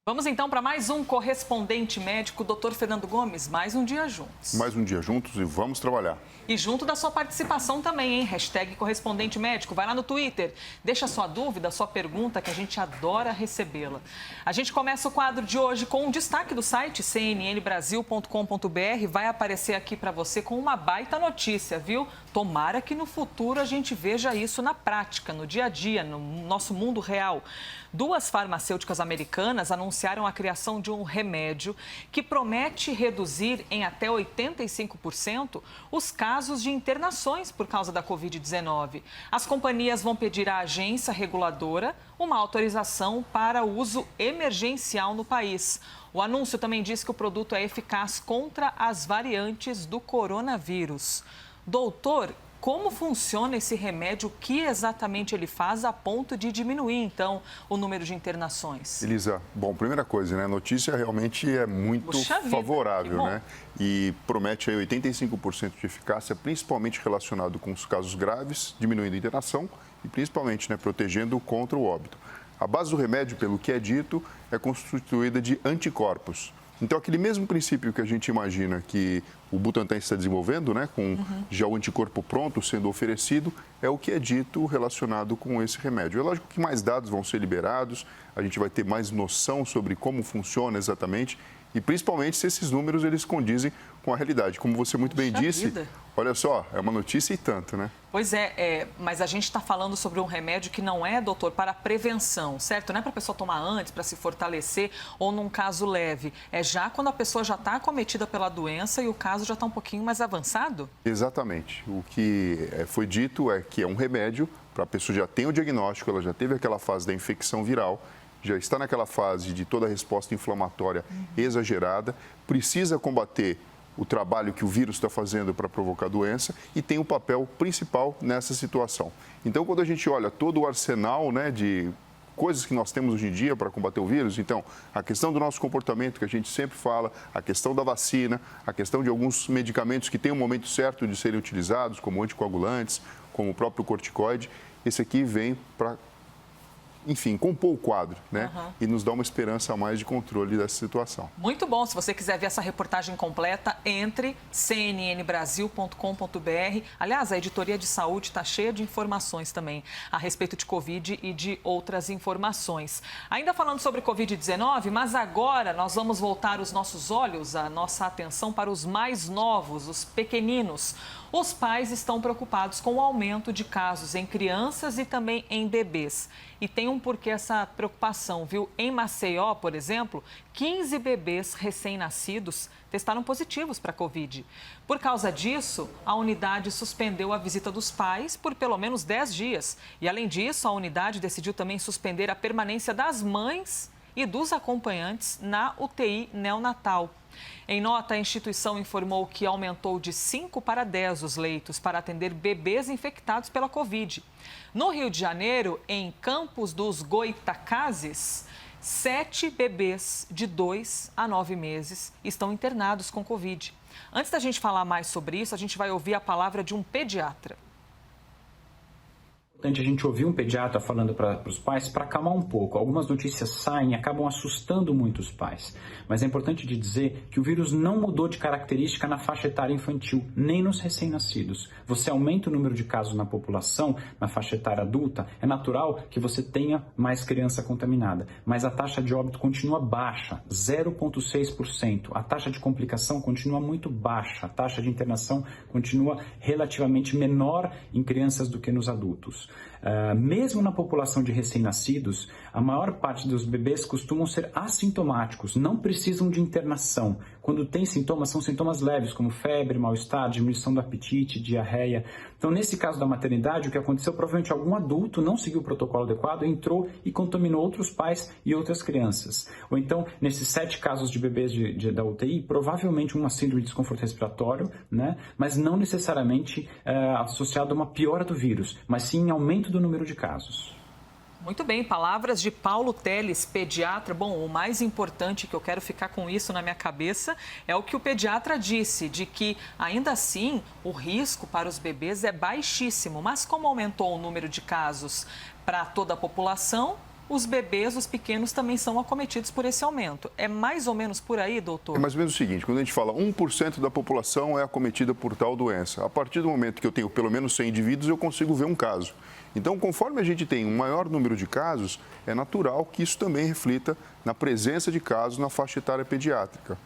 Vamos então para mais um correspondente médico, Dr. Fernando Gomes, mais um dia juntos. Mais um dia juntos e vamos trabalhar. E junto da sua participação também, hein? Hashtag correspondente médico, vai lá no Twitter, deixa sua dúvida, sua pergunta, que a gente adora recebê-la. A gente começa o quadro de hoje com um destaque do site cnnbrasil.com.br, vai aparecer aqui para você com uma baita notícia, viu? Tomara que no futuro a gente veja isso na prática, no dia a dia, no nosso mundo real. 2 farmacêuticas americanas anunciaram a criação de um remédio que promete reduzir em até 85% os casos de internações por causa da Covid-19. As companhias vão pedir à agência reguladora uma autorização para uso emergencial no país. O anúncio também diz que o produto é eficaz contra as variantes do coronavírus. Doutor, como funciona esse remédio? O que exatamente ele faz a ponto de diminuir, então, o número de internações? Elisa, bom, primeira coisa, né? A notícia realmente é muito favorável, né? E promete aí 85% de eficácia, principalmente relacionado com os casos graves, diminuindo a internação e principalmente, né, protegendo contra o óbito. A base do remédio, pelo que é dito, é constituída de anticorpos. Então, aquele mesmo princípio que a gente imagina que o Butantan está desenvolvendo, né, com já o anticorpo pronto sendo oferecido, é o que é dito relacionado com esse remédio. É lógico que mais dados vão ser liberados, a gente vai ter mais noção sobre como funciona exatamente e principalmente se esses números eles condizem com a realidade. Como você muito bem disse, olha só, é uma notícia e tanto, né? Pois é, mas a gente está falando sobre um remédio que não é, doutor, para prevenção, certo? Não é para a pessoa tomar antes, para se fortalecer ou num caso leve. É já quando a pessoa já está acometida pela doença e o caso já está um pouquinho mais avançado? Exatamente. O que foi dito é que é um remédio para a pessoa já tem o diagnóstico, ela já teve aquela fase da infecção viral, já está naquela fase de toda a resposta inflamatória exagerada, precisa combater o trabalho que o vírus está fazendo para provocar a doença e tem um papel principal nessa situação. Então, quando a gente olha todo o arsenal, né, de coisas que nós temos hoje em dia para combater o vírus, então, a questão do nosso comportamento, que a gente sempre fala, a questão da vacina, a questão de alguns medicamentos que têm um momento certo de serem utilizados, como anticoagulantes, como o próprio corticoide, esse aqui vem para, enfim, compor o quadro, né? E nos dá uma esperança a mais de controle dessa situação. Muito bom. Se você quiser ver essa reportagem completa, entre cnnbrasil.com.br. Aliás, a editoria de saúde está cheia de informações também a respeito de Covid e de outras informações. Ainda falando sobre Covid-19, mas agora nós vamos voltar os nossos olhos, a nossa atenção para os mais novos, os pequeninos. Os pais estão preocupados com o aumento de casos em crianças e também em bebês. E tem um porquê essa preocupação, viu? Em Maceió, por exemplo, 15 bebês recém-nascidos testaram positivos para a Covid. Por causa disso, a unidade suspendeu a visita dos pais por pelo menos 10 dias. E, além disso, a unidade decidiu também suspender a permanência das mães e dos acompanhantes na UTI neonatal. Em nota, a instituição informou que aumentou de 5 para 10 os leitos para atender bebês infectados pela Covid. No Rio de Janeiro, em Campos dos Goitacazes, 7 bebês de 2 a 9 meses estão internados com Covid. Antes da gente falar mais sobre isso, a gente vai ouvir a palavra de um pediatra. É importante a gente ouvir um pediatra falando para os pais para acalmar um pouco. Algumas notícias saem e acabam assustando muito os pais. Mas é importante de dizer que o vírus não mudou de característica na faixa etária infantil, nem nos recém-nascidos. Você aumenta o número de casos na população, na faixa etária adulta, é natural que você tenha mais criança contaminada. Mas a taxa de óbito continua baixa, 0,6%. A taxa de complicação continua muito baixa. A taxa de internação continua relativamente menor em crianças do que nos adultos. Mesmo na população de recém-nascidos, a maior parte dos bebês costumam ser assintomáticos, não precisam de internação. Quando tem sintomas, são sintomas leves, como febre, mal-estar, diminuição do apetite, diarreia. Então, nesse caso da maternidade, o que aconteceu, provavelmente algum adulto não seguiu o protocolo adequado, entrou e contaminou outros pais e outras crianças. Ou então, nesses 7 casos de bebês da UTI, provavelmente uma síndrome de desconforto respiratório, né? Mas não necessariamente associado a uma piora do vírus, mas sim aumento do número de casos. Muito bem, palavras de Paulo Teles, pediatra. Bom, o mais importante que eu quero ficar com isso na minha cabeça é o que o pediatra disse, de que ainda assim o risco para os bebês é baixíssimo, mas como aumentou o número de casos para toda a população, os bebês, os pequenos, também são acometidos por esse aumento. É mais ou menos por aí, doutor? É mais ou menos o seguinte, quando a gente fala 1% da população é acometida por tal doença, a partir do momento que eu tenho pelo menos 100 indivíduos, eu consigo ver um caso. Então, conforme a gente tem um maior número de casos, é natural que isso também reflita na presença de casos na faixa etária pediátrica.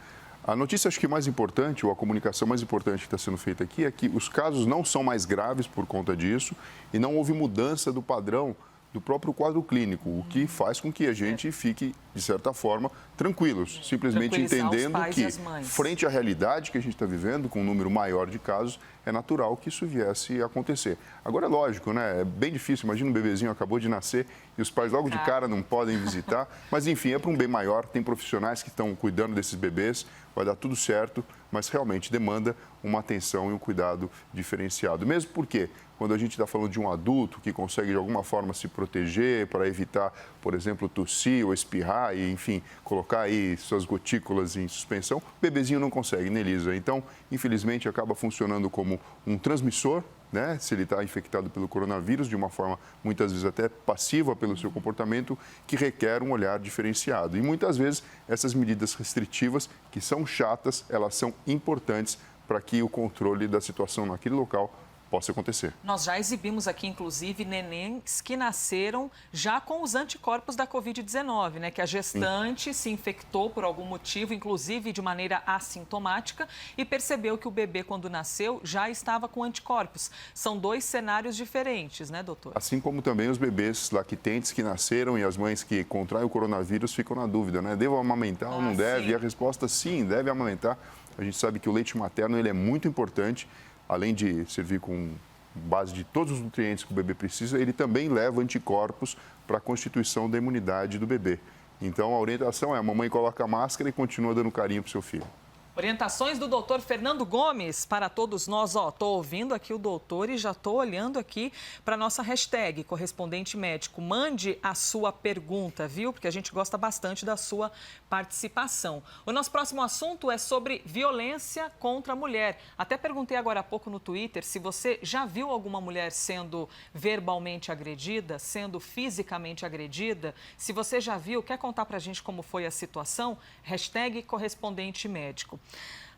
A notícia, acho que mais importante, ou a comunicação mais importante que está sendo feita aqui, é que os casos não são mais graves por conta disso e não houve mudança do padrão do próprio quadro clínico, o que faz com que a gente fique, de certa forma, tranquilos, simplesmente entendendo que, frente à realidade que a gente está vivendo, com um número maior de casos, é natural que isso viesse a acontecer. Agora, é lógico, né? É bem difícil, imagina um bebezinho acabou de nascer e os pais logo de cara não podem visitar, mas enfim, é para um bem maior, tem profissionais que estão cuidando desses bebês, vai dar tudo certo, mas realmente demanda uma atenção e um cuidado diferenciado. Mesmo porque, quando a gente está falando de um adulto que consegue de alguma forma se proteger para evitar, por exemplo, tossir ou espirrar e, enfim, colocar aí suas gotículas em suspensão, o bebezinho não consegue, né, Elisa? Então, infelizmente, acaba funcionando como um transmissor, né? Se ele está infectado pelo coronavírus, de uma forma muitas vezes até passiva pelo seu comportamento, que requer um olhar diferenciado. E muitas vezes essas medidas restritivas, que são chatas, elas são importantes para que o controle da situação naquele local possa acontecer. Nós já exibimos aqui, inclusive, nenéns que nasceram já com os anticorpos da Covid-19, né? Que a gestante se infectou por algum motivo, inclusive de maneira assintomática, e percebeu que o bebê, quando nasceu, já estava com anticorpos. São dois cenários diferentes, né, doutor? Assim como também os bebês lactentes que nasceram e as mães que contraem o coronavírus ficam na dúvida, né? Devo amamentar ou não deve? Sim. E a resposta, sim, deve amamentar. A gente sabe que o leite materno ele é muito importante. Além de servir com base de todos os nutrientes que o bebê precisa, ele também leva anticorpos para a constituição da imunidade do bebê. Então, a orientação é: a mamãe coloca a máscara e continua dando carinho para o seu filho. Orientações do doutor Fernando Gomes para todos nós. Estou ouvindo aqui o doutor e já estou olhando aqui para a nossa hashtag, correspondente médico. Mande a sua pergunta, viu? Porque a gente gosta bastante da sua participação. O nosso próximo assunto é sobre violência contra a mulher. Até perguntei agora há pouco no Twitter se você já viu alguma mulher sendo verbalmente agredida, sendo fisicamente agredida. Se você já viu, quer contar para a gente como foi a situação? Hashtag correspondente médico.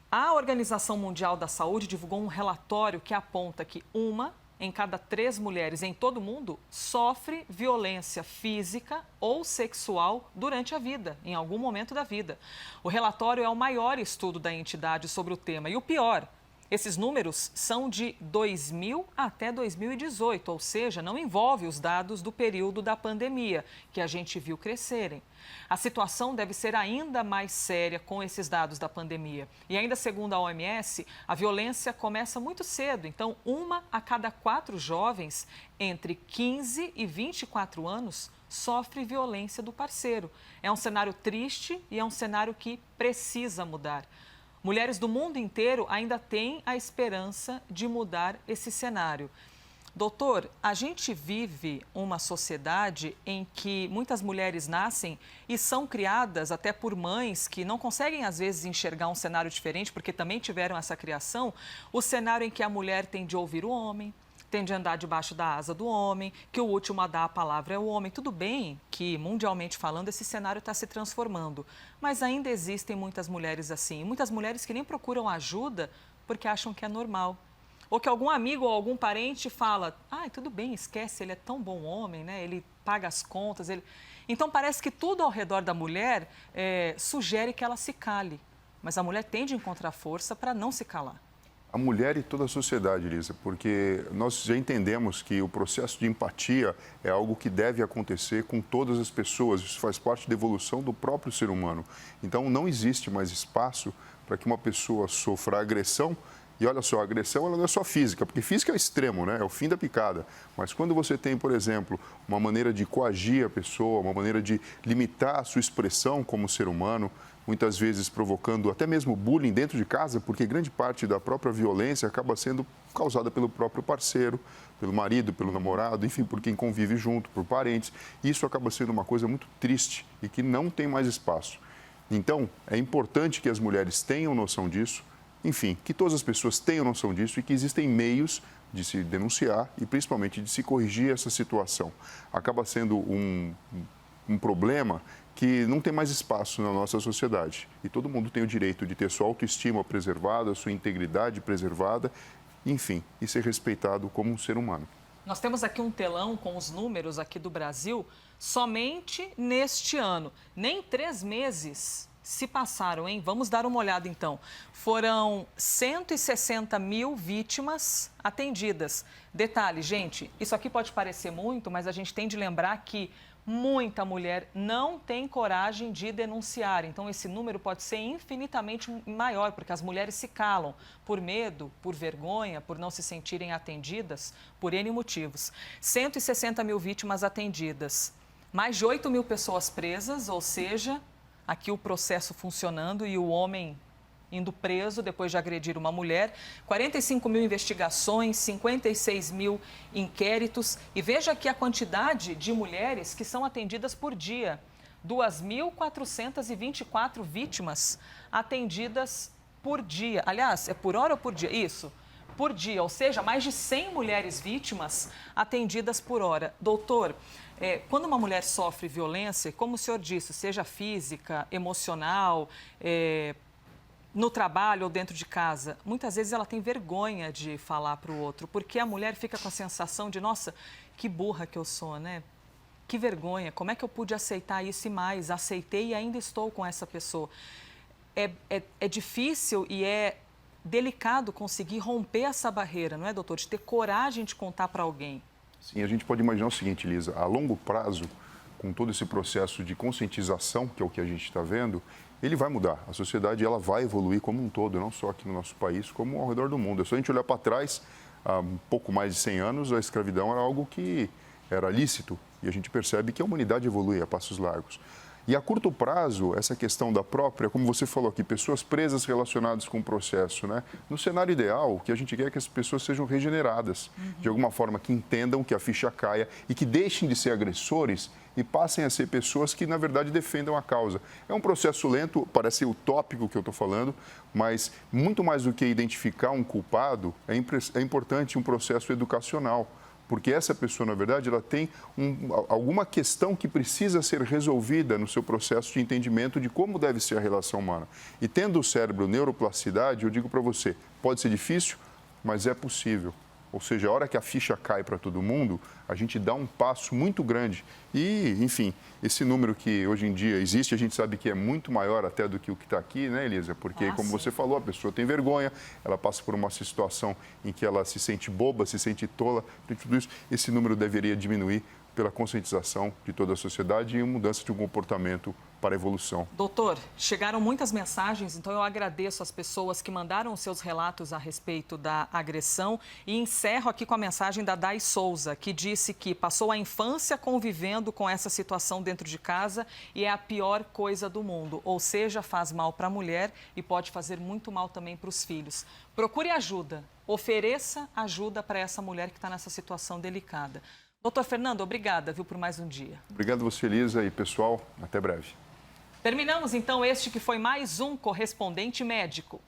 A Organização Mundial da Saúde divulgou um relatório que aponta que 1 em cada 3 mulheres em todo o mundo sofre violência física ou sexual durante a vida, em algum momento da vida. O relatório é o maior estudo da entidade sobre o tema. E o pior, esses números são de 2000 até 2018, ou seja, não envolve os dados do período da pandemia, que a gente viu crescerem. A situação deve ser ainda mais séria com esses dados da pandemia. E ainda segundo a OMS, a violência começa muito cedo. Então, 1 a cada 4 jovens entre 15 e 24 anos sofre violência do parceiro. É um cenário triste e é um cenário que precisa mudar. Mulheres do mundo inteiro ainda têm a esperança de mudar esse cenário. Doutor, a gente vive uma sociedade em que muitas mulheres nascem e são criadas até por mães que não conseguem, às vezes, enxergar um cenário diferente, porque também tiveram essa criação, o cenário em que a mulher tem de ouvir o homem, tem de andar debaixo da asa do homem, que o último a dar a palavra é o homem. Tudo bem que, mundialmente falando, esse cenário está se transformando, mas ainda existem muitas mulheres assim, muitas mulheres que nem procuram ajuda porque acham que é normal. Ou que algum amigo ou algum parente fala: tudo bem, esquece, ele é tão bom homem, né? Ele paga as contas. Então, parece que tudo ao redor da mulher sugere que ela se cale. Mas a mulher tem de encontrar força para não se calar. A mulher e toda a sociedade, Elisa, porque nós já entendemos que o processo de empatia é algo que deve acontecer com todas as pessoas. Isso faz parte da evolução do próprio ser humano. Então, não existe mais espaço para que uma pessoa sofra agressão. E olha só, a agressão ela não é só física, porque física é o extremo, né? É o fim da picada. Mas quando você tem, por exemplo, uma maneira de coagir a pessoa, uma maneira de limitar a sua expressão como ser humano, muitas vezes provocando até mesmo bullying dentro de casa, porque grande parte da própria violência acaba sendo causada pelo próprio parceiro, pelo marido, pelo namorado, enfim, por quem convive junto, por parentes. Isso acaba sendo uma coisa muito triste e que não tem mais espaço. Então, é importante que as mulheres tenham noção disso, enfim, que todas as pessoas tenham noção disso e que existem meios de se denunciar e principalmente de se corrigir essa situação. Acaba sendo um problema que não tem mais espaço na nossa sociedade. E todo mundo tem o direito de ter sua autoestima preservada, sua integridade preservada, enfim, e ser respeitado como um ser humano. Nós temos aqui um telão com os números aqui do Brasil, somente neste ano. Nem 3 meses se passaram, hein? Vamos dar uma olhada, então. Foram 160 mil vítimas atendidas. Detalhe, gente, isso aqui pode parecer muito, mas a gente tem de lembrar que muita mulher não tem coragem de denunciar. Então, esse número pode ser infinitamente maior, porque as mulheres se calam por medo, por vergonha, por não se sentirem atendidas, por N motivos. 160 mil vítimas atendidas, mais de 8 mil pessoas presas, ou seja, aqui o processo funcionando e o homem indo preso depois de agredir uma mulher, 45 mil investigações, 56 mil inquéritos. E veja aqui a quantidade de mulheres que são atendidas por dia. 2.424 vítimas atendidas por dia. Aliás, é por hora ou por dia? Isso, por dia. Ou seja, mais de 100 mulheres vítimas atendidas por hora. Doutor, quando uma mulher sofre violência, como o senhor disse, seja física, emocional, no trabalho ou dentro de casa, muitas vezes ela tem vergonha de falar para o outro, porque a mulher fica com a sensação de, nossa, que burra que eu sou, né? Que vergonha, como é que eu pude aceitar isso e mais? Aceitei e ainda estou com essa pessoa. É difícil e é delicado conseguir romper essa barreira, não é, doutor? De ter coragem de contar para alguém. Sim, a gente pode imaginar o seguinte, Lisa, a longo prazo, com todo esse processo de conscientização, que é o que a gente está vendo, ele vai mudar. A sociedade ela vai evoluir como um todo, não só aqui no nosso país, como ao redor do mundo. É só a gente olhar para trás, há um pouco mais de 100 anos, a escravidão era algo que era lícito. E a gente percebe que a humanidade evolui a passos largos. E a curto prazo, essa questão da própria, como você falou aqui, pessoas presas relacionadas com o processo, né? No cenário ideal, o que a gente quer é que as pessoas sejam regeneradas, de alguma forma que entendam que a ficha caia e que deixem de ser agressores e passem a ser pessoas que, na verdade, defendam a causa. É um processo lento, parece utópico o que eu estou falando, mas muito mais do que identificar um culpado, é importante um processo educacional. Porque essa pessoa, na verdade, ela tem alguma questão que precisa ser resolvida no seu processo de entendimento de como deve ser a relação humana. E tendo o cérebro neuroplasticidade, eu digo para você, pode ser difícil, mas é possível. Ou seja, a hora que a ficha cai para todo mundo, a gente dá um passo muito grande. E, enfim, esse número que hoje em dia existe, a gente sabe que é muito maior até do que o que está aqui, né, Elisa? Porque, como você falou, a pessoa tem vergonha, ela passa por uma situação em que ela se sente boba, se sente tola. De tudo isso, esse número deveria diminuir pela conscientização de toda a sociedade e mudança de um comportamento para a evolução. Doutor, chegaram muitas mensagens, então eu agradeço as pessoas que mandaram seus relatos a respeito da agressão e encerro aqui com a mensagem da Dai Souza, que disse que passou a infância convivendo com essa situação dentro de casa e é a pior coisa do mundo, ou seja, faz mal para a mulher e pode fazer muito mal também para os filhos. Procure ajuda, ofereça ajuda para essa mulher que está nessa situação delicada. Doutor Fernando, obrigada, viu, por mais um dia. Obrigado a você, Elisa, e pessoal, até breve. Terminamos, então, este que foi mais um Correspondente Médico.